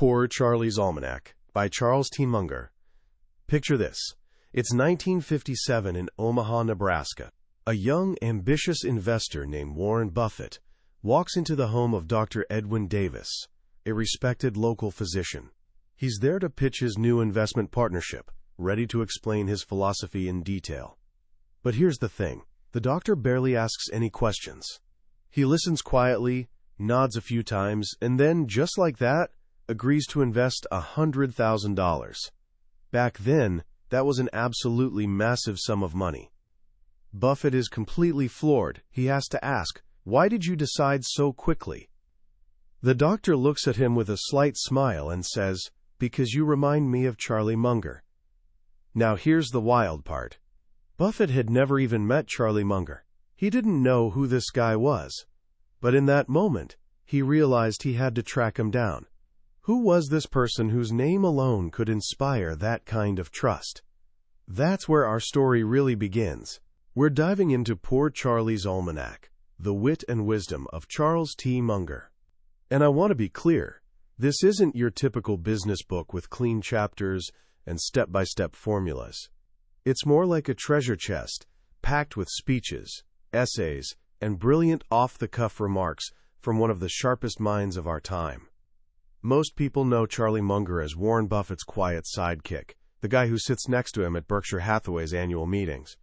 Poor Charlie's Almanack by Charles T. Munger. Picture this. It's 1957 in Omaha, Nebraska. A young, ambitious investor named Warren Buffett walks into the home of Dr. Edwin Davis, a respected local physician. He's there to pitch his new investment partnership, ready to explain his philosophy in detail. But here's the thing. The doctor barely asks any questions. He listens quietly, nods a few times, and then, just like that, agrees to invest $100,000. Back then, that was an absolutely massive sum of money. Buffett is completely floored. He has to ask, "Why did you decide so quickly?" The doctor looks at him with a slight smile and says, "Because you remind me of Charlie Munger." Now here's the wild part. Buffett had never even met Charlie Munger. He didn't know who this guy was. But in that moment, he realized he had to track him down. Who was this person whose name alone could inspire that kind of trust? That's where our story really begins. We're diving into Poor Charlie's Almanack, the wit and wisdom of Charles T. Munger. And I want to be clear, this isn't your typical business book with clean chapters and step-by-step formulas. It's more like a treasure chest, packed with speeches, essays, and brilliant off-the-cuff remarks from one of the sharpest minds of our time. Most people know Charlie Munger as Warren Buffett's quiet sidekick, the guy who sits next to him at Berkshire Hathaway's annual meetings.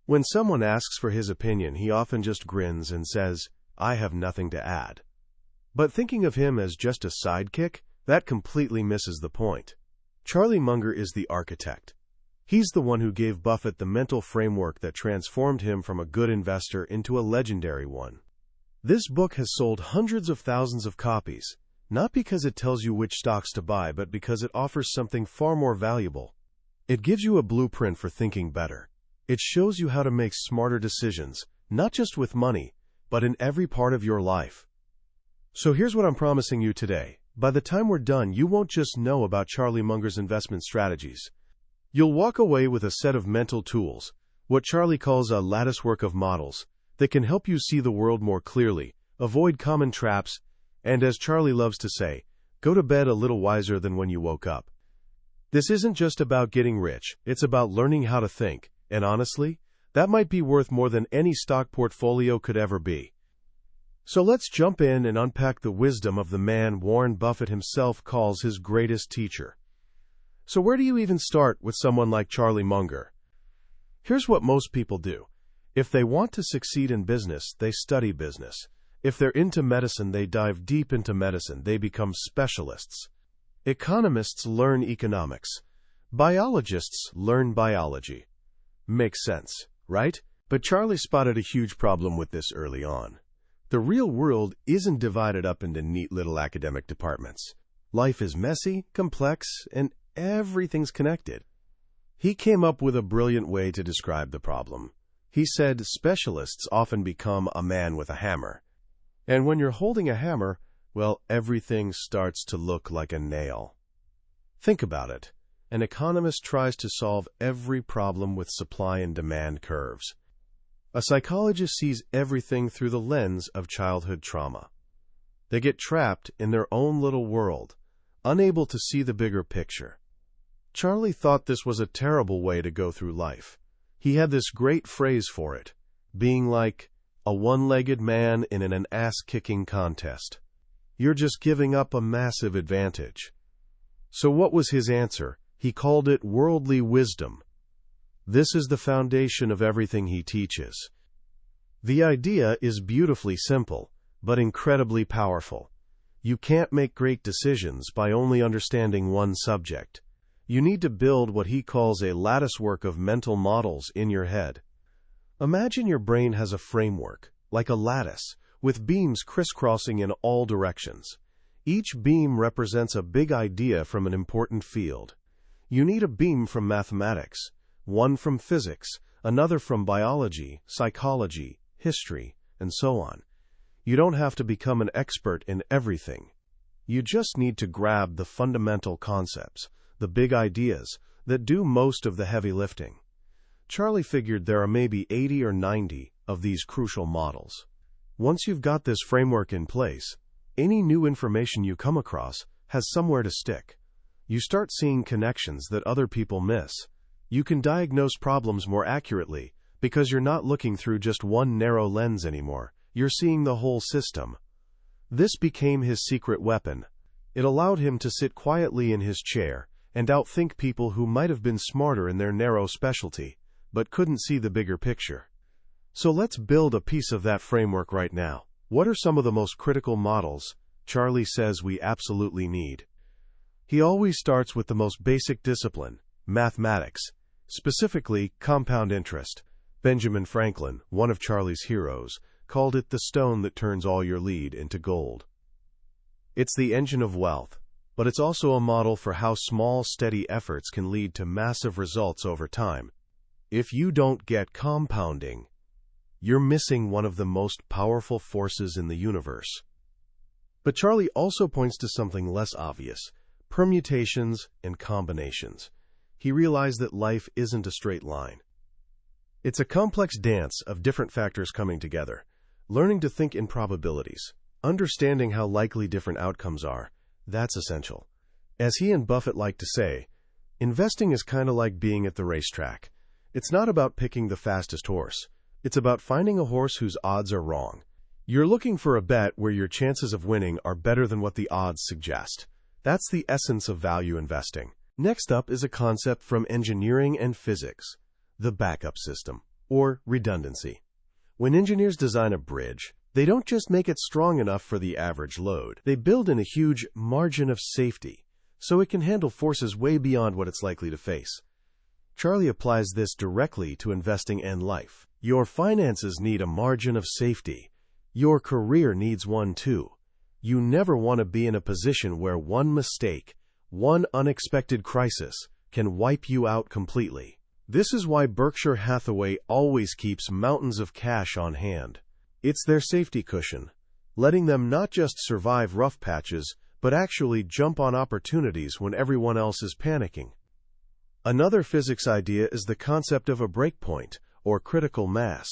When someone asks for his opinion, he often just grins and says, "I have nothing to add." But thinking of him as just a sidekick, that completely misses the point. Charlie Munger is the architect. He's the one who gave Buffett the mental framework that transformed him from a good investor into a legendary one. This book has sold hundreds of thousands of copies, not because it tells you which stocks to buy, but because it offers something far more valuable. It gives you a blueprint for thinking better. It shows you how to make smarter decisions, not just with money, but in every part of your life. So here's what I'm promising you today. By the time we're done, you won't just know about Charlie Munger's investment strategies. You'll walk away with a set of mental tools, what Charlie calls a latticework of models, that can help you see the world more clearly, avoid common traps, and as Charlie loves to say, go to bed a little wiser than when you woke up. This isn't just about getting rich, it's about learning how to think, and honestly, that might be worth more than any stock portfolio could ever be. So let's jump in and unpack the wisdom of the man Warren Buffett himself calls his greatest teacher. So where do you even start with someone like Charlie Munger? Here's what most people do. If they want to succeed in business, they study business. If they're into medicine, they dive deep into medicine. They become specialists. Economists learn economics. Biologists learn biology. Makes sense, right? But Charlie spotted a huge problem with this early on. The real world isn't divided up into neat little academic departments. Life is messy, complex, and everything's connected. He came up with a brilliant way to describe the problem. He said specialists often become a man with a hammer. And when you're holding a hammer, well, everything starts to look like a nail. Think about it. An economist tries to solve every problem with supply and demand curves. A psychologist sees everything through the lens of childhood trauma. They get trapped in their own little world, unable to see the bigger picture. Charlie thought this was a terrible way to go through life. He had this great phrase for it, being like a one-legged man in an ass-kicking contest. You're just giving up a massive advantage. So what was his answer? He called it worldly wisdom. This is the foundation of everything he teaches. The idea is beautifully simple, but incredibly powerful. You can't make great decisions by only understanding one subject. You need to build what he calls a latticework of mental models in your head. Imagine your brain has a framework, like a lattice, with beams crisscrossing in all directions. Each beam represents a big idea from an important field. You need a beam from mathematics, one from physics, another from biology, psychology, history, and so on. You don't have to become an expert in everything. You just need to grab the fundamental concepts, the big ideas, that do most of the heavy lifting. Charlie figured there are maybe 80 or 90 of these crucial models. Once you've got this framework in place, any new information you come across has somewhere to stick. You start seeing connections that other people miss. You can diagnose problems more accurately because you're not looking through just one narrow lens anymore. You're seeing the whole system. This became his secret weapon. It allowed him to sit quietly in his chair and outthink people who might have been smarter in their narrow specialty, but couldn't see the bigger picture. So let's build a piece of that framework right now. What are some of the most critical models Charlie says we absolutely need? He always starts with the most basic discipline, mathematics, specifically compound interest. Benjamin Franklin, one of Charlie's heroes, called it the stone that turns all your lead into gold. It's the engine of wealth, but it's also a model for how small, steady efforts can lead to massive results over time. If you don't get compounding, you're missing one of the most powerful forces in the universe. But Charlie also points to something less obvious: permutations and combinations. He realized that life isn't a straight line. It's a complex dance of different factors coming together. Learning to think in probabilities, understanding how likely different outcomes are, that's essential. As he and Buffett like to say, investing is kind of like being at the racetrack. It's not about picking the fastest horse. It's about finding a horse whose odds are wrong. You're looking for a bet where your chances of winning are better than what the odds suggest. That's the essence of value investing. Next up is a concept from engineering and physics: the backup system, or redundancy. When engineers design a bridge, they don't just make it strong enough for the average load. They build in a huge margin of safety, so it can handle forces way beyond what it's likely to face. Charlie applies this directly to investing and life. Your finances need a margin of safety. Your career needs one too. You never want to be in a position where one mistake, one unexpected crisis, can wipe you out completely. This is why Berkshire Hathaway always keeps mountains of cash on hand. It's their safety cushion, letting them not just survive rough patches, but actually jump on opportunities when everyone else is panicking. Another physics idea is the concept of a breakpoint, or critical mass.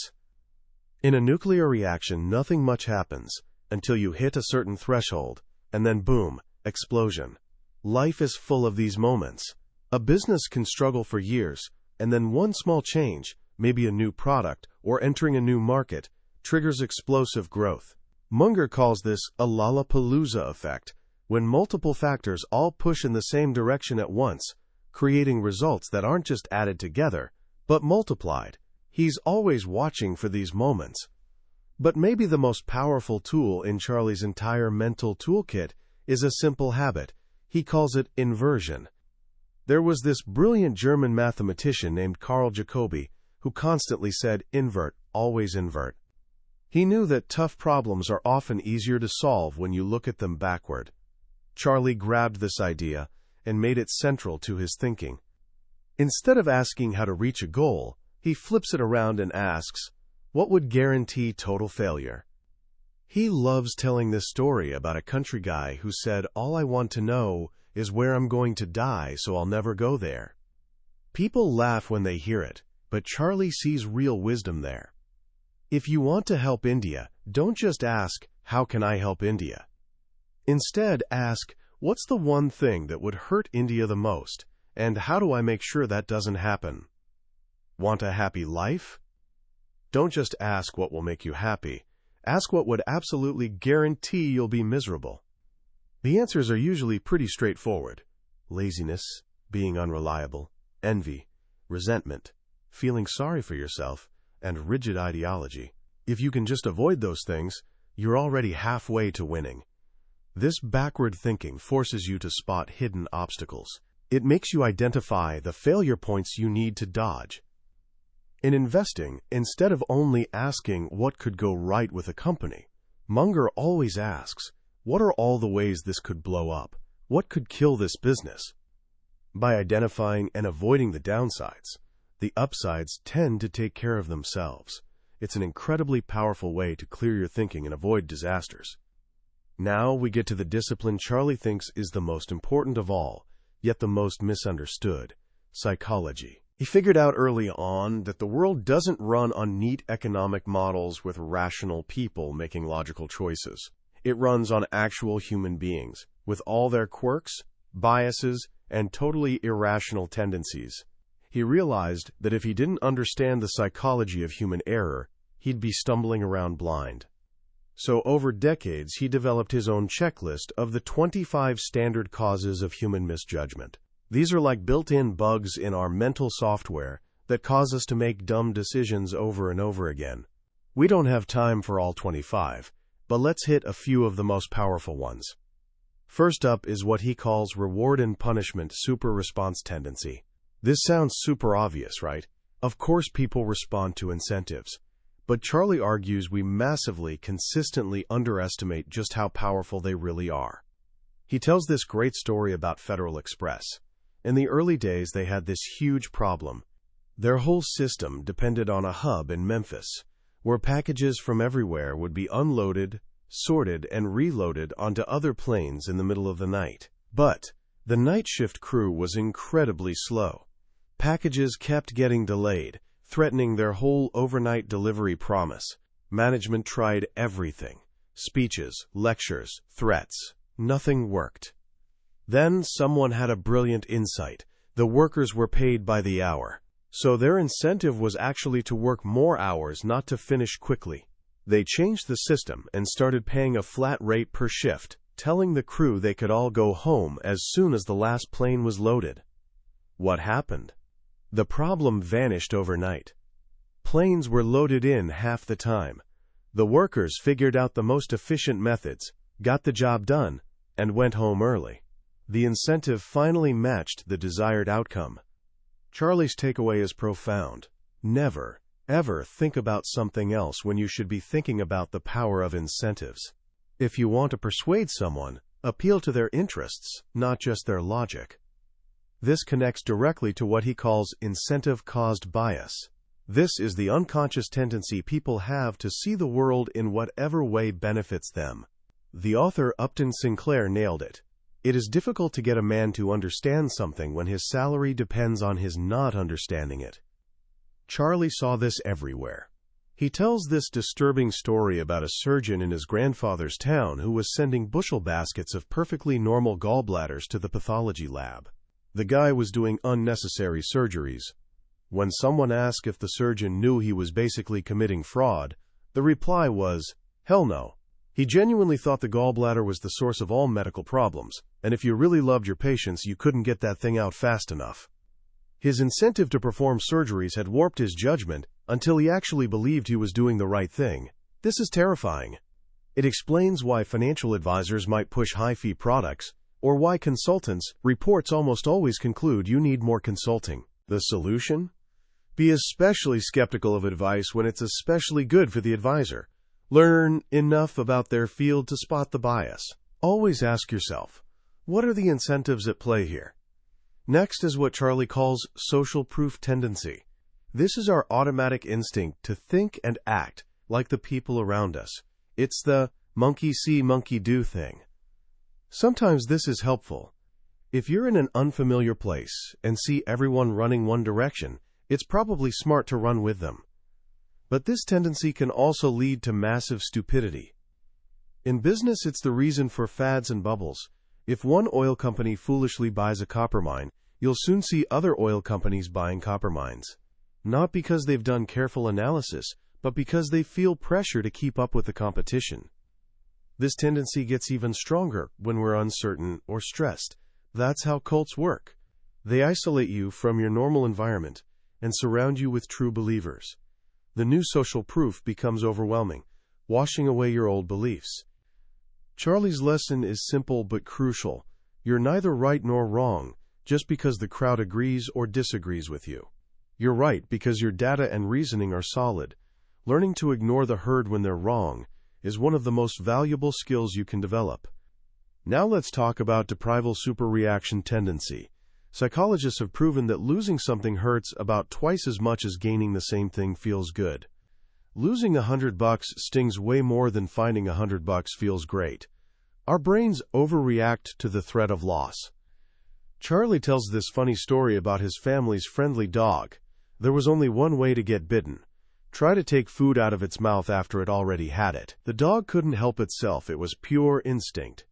In a nuclear reaction, nothing much happens until you hit a certain threshold, and then boom, explosion. Life is full of these moments. A business can struggle for years, and then one small change, maybe a new product or entering a new market, triggers explosive growth. Munger calls this a Lollapalooza effect, when multiple factors all push in the same direction at once, creating results that aren't just added together, but multiplied. He's always watching for these moments. But maybe the most powerful tool in Charlie's entire mental toolkit is a simple habit. He calls it inversion. There was this brilliant German mathematician named Carl Jacobi who constantly said, "Invert, always invert." He knew that tough problems are often easier to solve when you look at them backward. Charlie grabbed this idea and made it central to his thinking. Instead of asking how to reach a goal, he flips it around and asks, what would guarantee total failure? He loves telling this story about a country guy who said, "All I want to know is where I'm going to die, so I'll never go there." People laugh when they hear it, but Charlie sees real wisdom there. If you want to help India, don't just ask, "How can I help India?" Instead, ask, "What's the one thing that would hurt India the most, and how do I make sure that doesn't happen?" Want a happy life? Don't just ask what will make you happy. Ask what would absolutely guarantee you'll be miserable. The answers are usually pretty straightforward: laziness, being unreliable, envy, resentment, feeling sorry for yourself, and rigid ideology. If you can just avoid those things, you're already halfway to winning. This backward thinking forces you to spot hidden obstacles. It makes you identify the failure points you need to dodge. In investing, instead of only asking what could go right with a company, Munger always asks, what are all the ways this could blow up? What could kill this business? By identifying and avoiding the downsides, the upsides tend to take care of themselves. It's an incredibly powerful way to clear your thinking and avoid disasters. Now we get to the discipline Charlie thinks is the most important of all, yet the most misunderstood: psychology. He figured out early on that the world doesn't run on neat economic models with rational people making logical choices. It runs on actual human beings, with all their quirks, biases, and totally irrational tendencies. He realized that if he didn't understand the psychology of human error, he'd be stumbling around blind. So over decades, he developed his own checklist of the 25 standard causes of human misjudgment. These are like built-in bugs in our mental software that cause us to make dumb decisions over and over again. We don't have time for all 25, but let's hit a few of the most powerful ones. First up is what he calls reward and punishment super response tendency. This sounds super obvious, right? Of course people respond to incentives. But Charlie argues we massively, consistently underestimate just how powerful they really are. He tells this great story about Federal Express. In the early days, they had this huge problem. Their whole system depended on a hub in Memphis, where packages from everywhere would be unloaded, sorted, and reloaded onto other planes in the middle of the night. But the night shift crew was incredibly slow. Packages kept getting delayed, threatening their whole overnight delivery promise. Management tried everything. Speeches, lectures, threats. Nothing worked. Then someone had a brilliant insight. The workers were paid by the hour. So their incentive was actually to work more hours, not to finish quickly. They changed the system and started paying a flat rate per shift, telling the crew they could all go home as soon as the last plane was loaded. What happened? The problem vanished overnight. Planes were loaded in half the time. The workers figured out the most efficient methods, got the job done, and went home early. The incentive finally matched the desired outcome. Charlie's takeaway is profound. Never, ever think about something else when you should be thinking about the power of incentives. If you want to persuade someone, appeal to their interests, not just their logic. This connects directly to what he calls incentive-caused bias. This is the unconscious tendency people have to see the world in whatever way benefits them. The author Upton Sinclair nailed it. It is difficult to get a man to understand something when his salary depends on his not understanding it. Charlie saw this everywhere. He tells this disturbing story about a surgeon in his grandfather's town who was sending bushel baskets of perfectly normal gallbladders to the pathology lab. The guy was doing unnecessary surgeries. When someone asked if the surgeon knew he was basically committing fraud, the reply was, "Hell no." He genuinely thought the gallbladder was the source of all medical problems, and if you really loved your patients, you couldn't get that thing out fast enough. His incentive to perform surgeries had warped his judgment until he actually believed he was doing the right thing. This is terrifying. It explains why financial advisors might push high-fee products, or why consultants' reports almost always conclude you need more consulting. The solution? Be especially skeptical of advice when it's especially good for the advisor. Learn enough about their field to spot the bias. Always ask yourself, what are the incentives at play here? Next is what Charlie calls social proof tendency. This is our automatic instinct to think and act like the people around us. It's the monkey see, monkey do thing. Sometimes this is helpful. If you're in an unfamiliar place and see everyone running one direction, it's probably smart to run with them. But this tendency can also lead to massive stupidity. In business, it's the reason for fads and bubbles. If one oil company foolishly buys a copper mine, you'll soon see other oil companies buying copper mines. Not because they've done careful analysis, but because they feel pressure to keep up with the competition. This tendency gets even stronger when we're uncertain or stressed. That's how cults work. They isolate you from your normal environment and surround you with true believers. The new social proof becomes overwhelming, washing away your old beliefs. Charlie's lesson is simple but crucial. You're neither right nor wrong just because the crowd agrees or disagrees with you. You're right because your data and reasoning are solid. Learning to ignore the herd when they're wrong is one of the most valuable skills you can develop. Now let's talk about deprival superreaction tendency. Psychologists have proven that losing something hurts about twice as much as gaining the same thing feels good. Losing $100 stings way more than finding $100 feels great. Our brains overreact to the threat of loss. Charlie tells this funny story about his family's friendly dog. There was only one way to get bitten. Try to take food out of its mouth after it already had it. The dog couldn't help itself. It was pure instinct.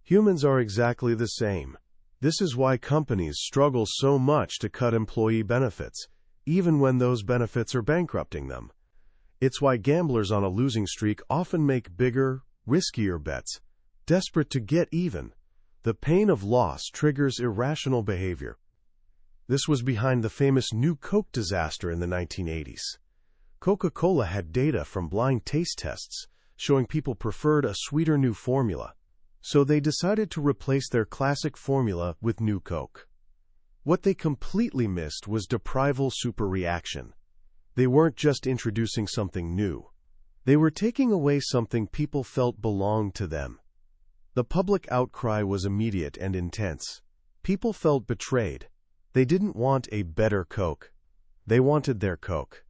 Humans are exactly the same. This is why companies struggle so much to cut employee benefits, even when those benefits are bankrupting them. It's why gamblers on a losing streak often make bigger, riskier bets, desperate to get even. The pain of loss triggers irrational behavior. This was behind the famous New Coke disaster in the 1980s. Coca-Cola had data from blind taste tests showing people preferred a sweeter new formula, so they decided to replace their classic formula with New Coke. What they completely missed was deprival superreaction. They weren't just introducing something new. They were taking away something people felt belonged to them. The public outcry was immediate and intense. People felt betrayed. They didn't want a better Coke. They wanted their Coke.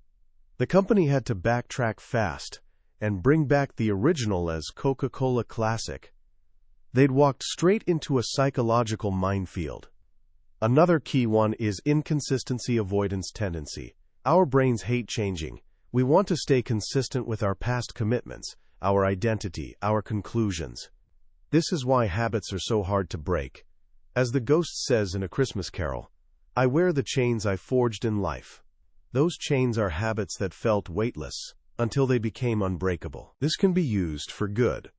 The company had to backtrack fast and bring back the original as Coca-Cola Classic. They'd walked straight into a psychological minefield. Another key one is inconsistency avoidance tendency. Our brains hate changing. We want to stay consistent with our past commitments, our identity, our conclusions. This is why habits are so hard to break. As the ghost says in A Christmas Carol, "I wear the chains I forged in life." Those chains are habits that felt weightless until they became unbreakable. This can be used for good.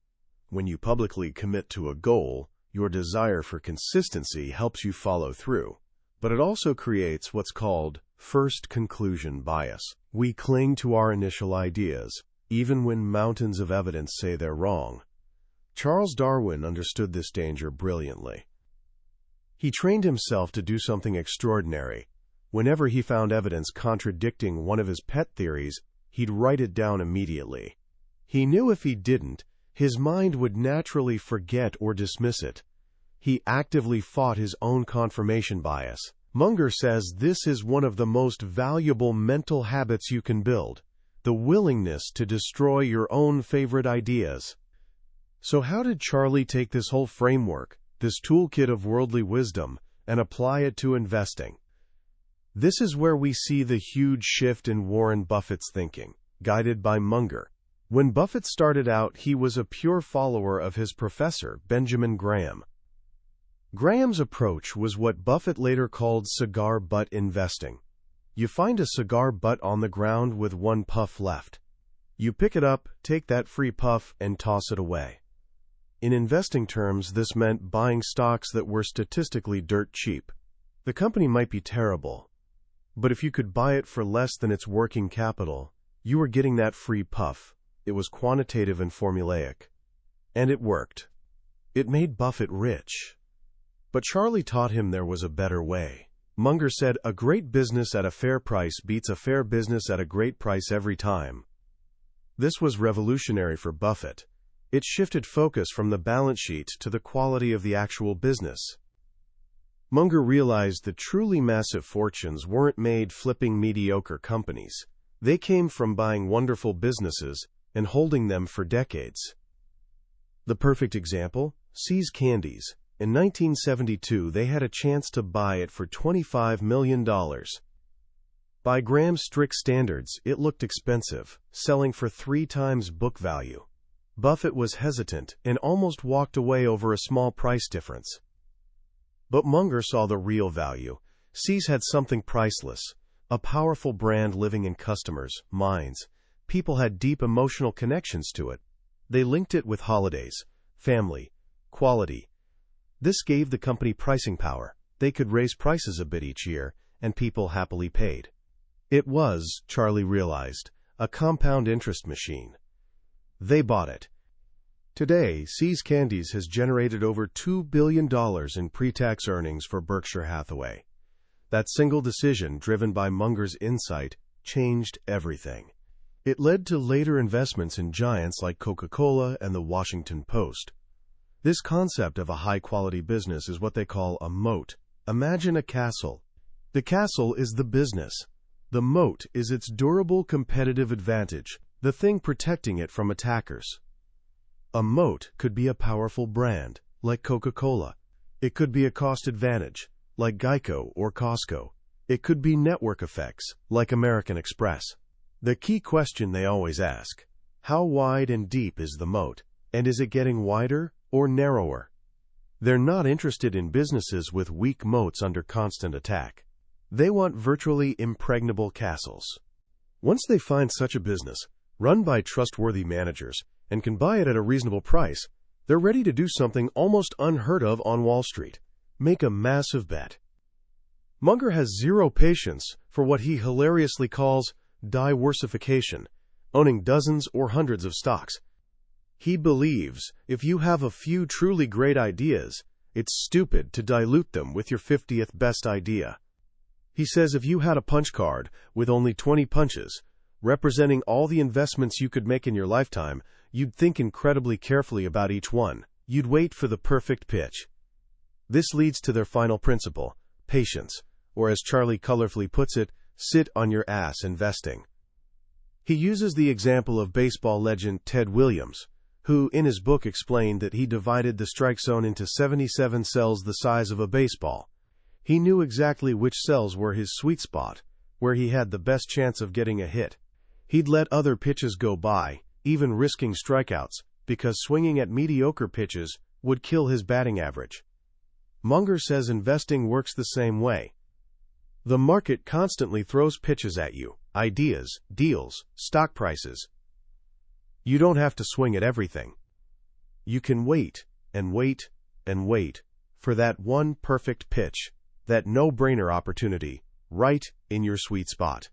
When you publicly commit to a goal, your desire for consistency helps you follow through. But it also creates what's called first conclusion bias. We cling to our initial ideas, even when mountains of evidence say they're wrong. Charles Darwin understood this danger brilliantly. He trained himself to do something extraordinary. Whenever he found evidence contradicting one of his pet theories, he'd write it down immediately. He knew if he didn't, his mind would naturally forget or dismiss it. He actively fought his own confirmation bias. Munger says this is one of the most valuable mental habits you can build, the willingness to destroy your own favorite ideas. So how did Charlie take this whole framework, this toolkit of worldly wisdom, and apply it to investing? This is where we see the huge shift in Warren Buffett's thinking, guided by Munger. When Buffett started out, he was a pure follower of his professor, Benjamin Graham. Graham's approach was what Buffett later called cigar butt investing. You find a cigar butt on the ground with one puff left. You pick it up, take that free puff, and toss it away. In investing terms, this meant buying stocks that were statistically dirt cheap. The company might be terrible, but if you could buy it for less than its working capital, you were getting that free puff. It was quantitative and formulaic. And it worked. It made Buffett rich. But Charlie taught him there was a better way. Munger said, "A great business at a fair price beats a fair business at a great price every time." This was revolutionary for Buffett. It shifted focus from the balance sheet to the quality of the actual business. Munger realized that truly massive fortunes weren't made flipping mediocre companies. They came from buying wonderful businesses and holding them for decades. The perfect example? See's Candies. In 1972, they had a chance to buy it for $25 million. By Graham's strict standards, it looked expensive, selling for 3 times book value. Buffett was hesitant and almost walked away over a small price difference. But Munger saw the real value. See's had something priceless, a powerful brand living in customers' minds. People had deep emotional connections to it. They linked it with holidays, family, quality. This gave the company pricing power. They could raise prices a bit each year, and people happily paid. It was, Charlie realized, a compound interest machine. They bought it. Today, See's Candies has generated over $2 billion in pre-tax earnings for Berkshire Hathaway. That single decision, driven by Munger's insight, changed everything. It led to later investments in giants like Coca-Cola and the Washington Post. This concept of a high-quality business is what they call a moat. Imagine a castle. The castle is the business. The moat is its durable competitive advantage, the thing protecting it from attackers. A moat could be a powerful brand, like Coca-Cola. It could be a cost advantage, like Geico or Costco. It could be network effects, like American Express. The key question they always ask: how wide and deep is the moat, and is it getting wider or narrower? They're not interested in businesses with weak moats under constant attack. They want virtually impregnable castles. Once they find such a business, run by trustworthy managers, and can buy it at a reasonable price, they're ready to do something almost unheard of on Wall Street: make a massive bet. Munger has zero patience for what he hilariously calls diversification, owning dozens or hundreds of stocks. He believes if you have a few truly great ideas, it's stupid to dilute them with your 50th best idea. He says if you had a punch card with only 20 punches, representing all the investments you could make in your lifetime, you'd think incredibly carefully about each one. You'd wait for the perfect pitch. This leads to their final principle: patience, or as Charlie colorfully puts it, sit on your ass investing. He uses the example of baseball legend Ted Williams, who in his book explained that he divided the strike zone into 77 cells the size of a baseball. He knew exactly which cells were his sweet spot, where he had the best chance of getting a hit. He'd let other pitches go by, even risking strikeouts, because swinging at mediocre pitches would kill his batting average. Munger says investing works the same way. The market constantly throws pitches at you: ideas, deals, stock prices. You don't have to swing at everything. You can wait and wait and wait for that one perfect pitch, that no-brainer opportunity, right in your sweet spot.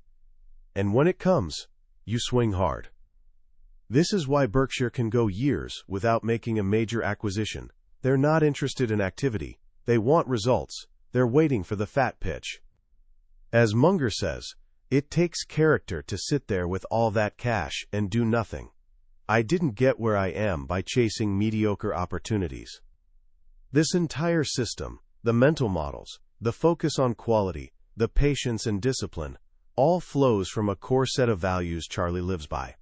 And when it comes, you swing hard. This is why Berkshire can go years without making a major acquisition. They're not interested in activity. They want results. They're waiting for the fat pitch. As Munger says, it takes character to sit there with all that cash and do nothing. I didn't get where I am by chasing mediocre opportunities. This entire system, the mental models, the focus on quality, the patience and discipline, all flows from a core set of values Charlie lives by.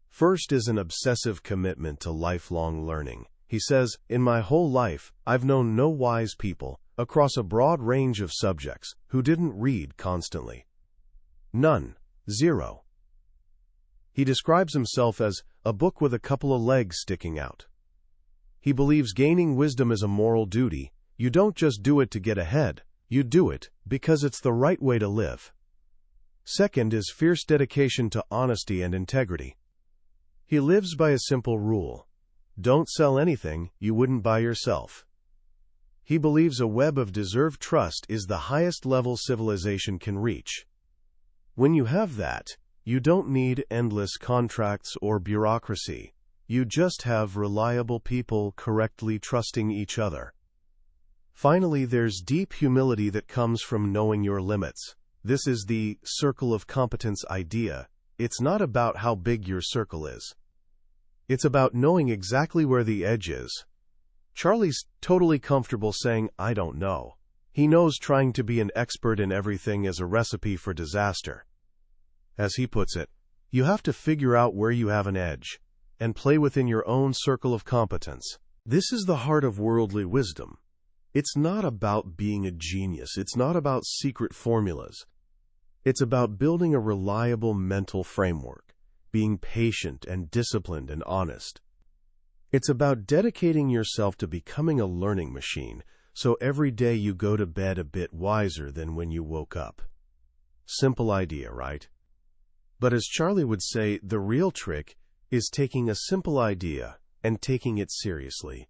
First is an obsessive commitment to lifelong learning. He says, in my whole life, I've known no wise people, across a broad range of subjects, who didn't read constantly. None. Zero. He describes himself as a book with a couple of legs sticking out. He believes gaining wisdom is a moral duty. You don't just do it to get ahead. You do it because it's the right way to live. Second is fierce dedication to honesty and integrity. He lives by a simple rule: don't sell anything you wouldn't buy yourself. He believes a web of deserved trust is the highest level civilization can reach. When you have that, you don't need endless contracts or bureaucracy. You just have reliable people correctly trusting each other. Finally, there's deep humility that comes from knowing your limits. This is the circle of competence idea. It's not about how big your circle is. It's about knowing exactly where the edge is. Charlie's totally comfortable saying, I don't know. He knows trying to be an expert in everything is a recipe for disaster. As he puts it, you have to figure out where you have an edge, and play within your own circle of competence. This is the heart of worldly wisdom. It's not about being a genius. It's not about secret formulas. It's about building a reliable mental framework, being patient and disciplined and honest. It's about dedicating yourself to becoming a learning machine, so every day you go to bed a bit wiser than when you woke up. Simple idea, right? But as Charlie would say, the real trick is taking a simple idea and taking it seriously.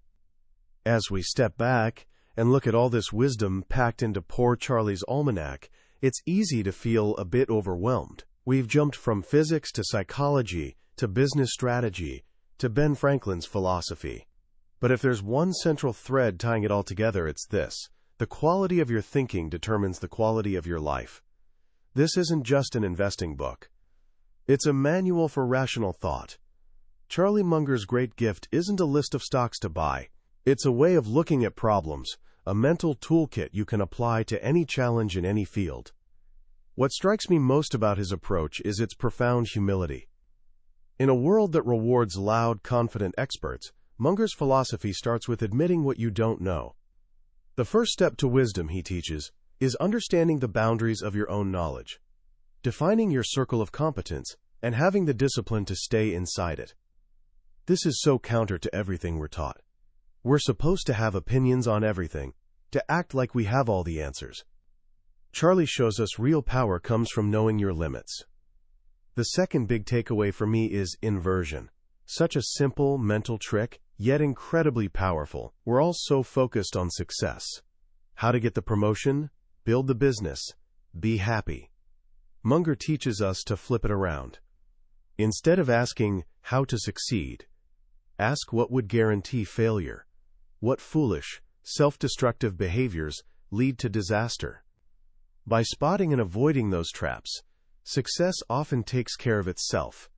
As we step back and look at all this wisdom packed into poor Charlie's almanac, it's easy to feel a bit overwhelmed. We've jumped from physics to psychology to business strategy to Ben Franklin's philosophy. But if there's one central thread tying it all together, it's this: the quality of your thinking determines the quality of your life. This isn't just an investing book. It's a manual for rational thought. Charlie Munger's great gift isn't a list of stocks to buy. It's a way of looking at problems, a mental toolkit you can apply to any challenge in any field. What strikes me most about his approach is its profound humility. In a world that rewards loud, confident experts, Munger's philosophy starts with admitting what you don't know. The first step to wisdom, he teaches, is understanding the boundaries of your own knowledge, defining your circle of competence, and having the discipline to stay inside it. This is so counter to everything we're taught. We're supposed to have opinions on everything, to act like we have all the answers. Charlie shows us real power comes from knowing your limits. The second big takeaway for me is inversion. Such a simple mental trick, yet incredibly powerful. We're all so focused on success. How to get the promotion, build the business, be happy. Munger teaches us to flip it around. Instead of asking how to succeed, ask what would guarantee failure. What foolish, self-destructive behaviors lead to disaster? By spotting and avoiding those traps, success often takes care of itself.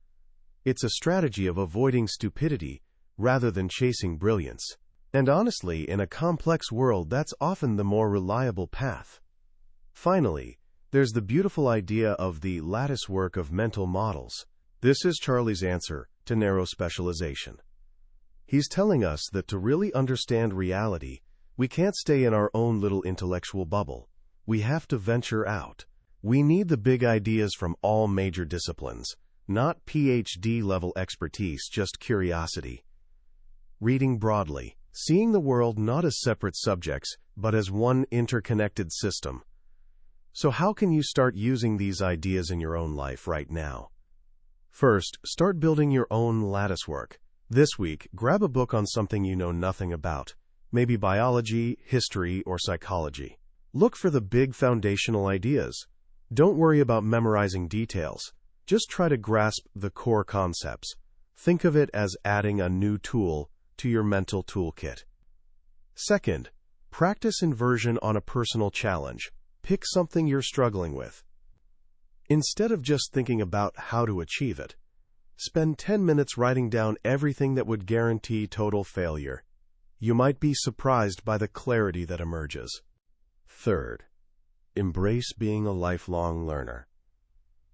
It's a strategy of avoiding stupidity rather than chasing brilliance. And honestly, in a complex world, that's often the more reliable path. Finally, there's the beautiful idea of the latticework of mental models. This is Charlie's answer to narrow specialization. He's telling us that to really understand reality, we can't stay in our own little intellectual bubble. We have to venture out. We need the big ideas from all major disciplines, not PhD-level expertise, just curiosity. Reading broadly, seeing the world not as separate subjects, but as one interconnected system. So how can you start using these ideas in your own life right now? First, start building your own latticework. This week, grab a book on something you know nothing about, maybe biology, history, or psychology. Look for the big foundational ideas. Don't worry about memorizing details. Just try to grasp the core concepts. Think of it as adding a new tool to your mental toolkit. Second, practice inversion on a personal challenge. Pick something you're struggling with. Instead of just thinking about how to achieve it, spend 10 minutes writing down everything that would guarantee total failure. You might be surprised by the clarity that emerges. Third, embrace being a lifelong learner.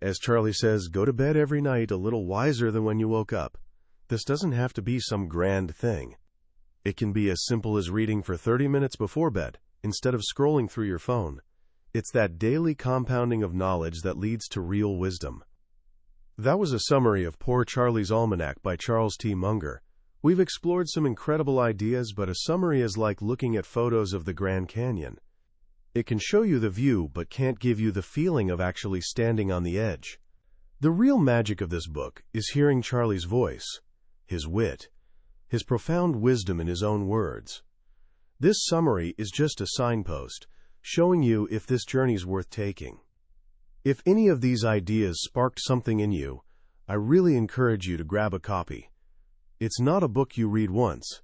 As Charlie says, go to bed every night a little wiser than when you woke up. This doesn't have to be some grand thing. It can be as simple as reading for 30 minutes before bed, instead of scrolling through your phone. It's that daily compounding of knowledge that leads to real wisdom. That was a summary of Poor Charlie's Almanack by Charles T. Munger. We've explored some incredible ideas, but a summary is like looking at photos of the Grand Canyon. It can show you the view, but can't give you the feeling of actually standing on the edge. The real magic of this book is hearing Charlie's voice, his wit, his profound wisdom in his own words. This summary is just a signpost, showing you if this journey's worth taking. If any of these ideas sparked something in you, I really encourage you to grab a copy. It's not a book you read once.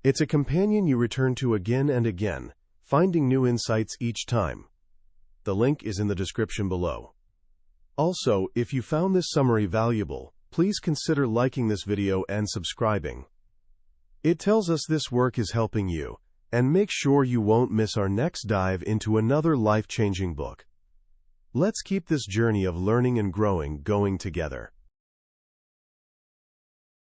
It's a companion you return to again and again, finding new insights each time. The link is in the description below. Also, if you found this summary valuable, please consider liking this video and subscribing. It tells us this work is helping you, and make sure you won't miss our next dive into another life-changing book. Let's keep this journey of learning and growing going together.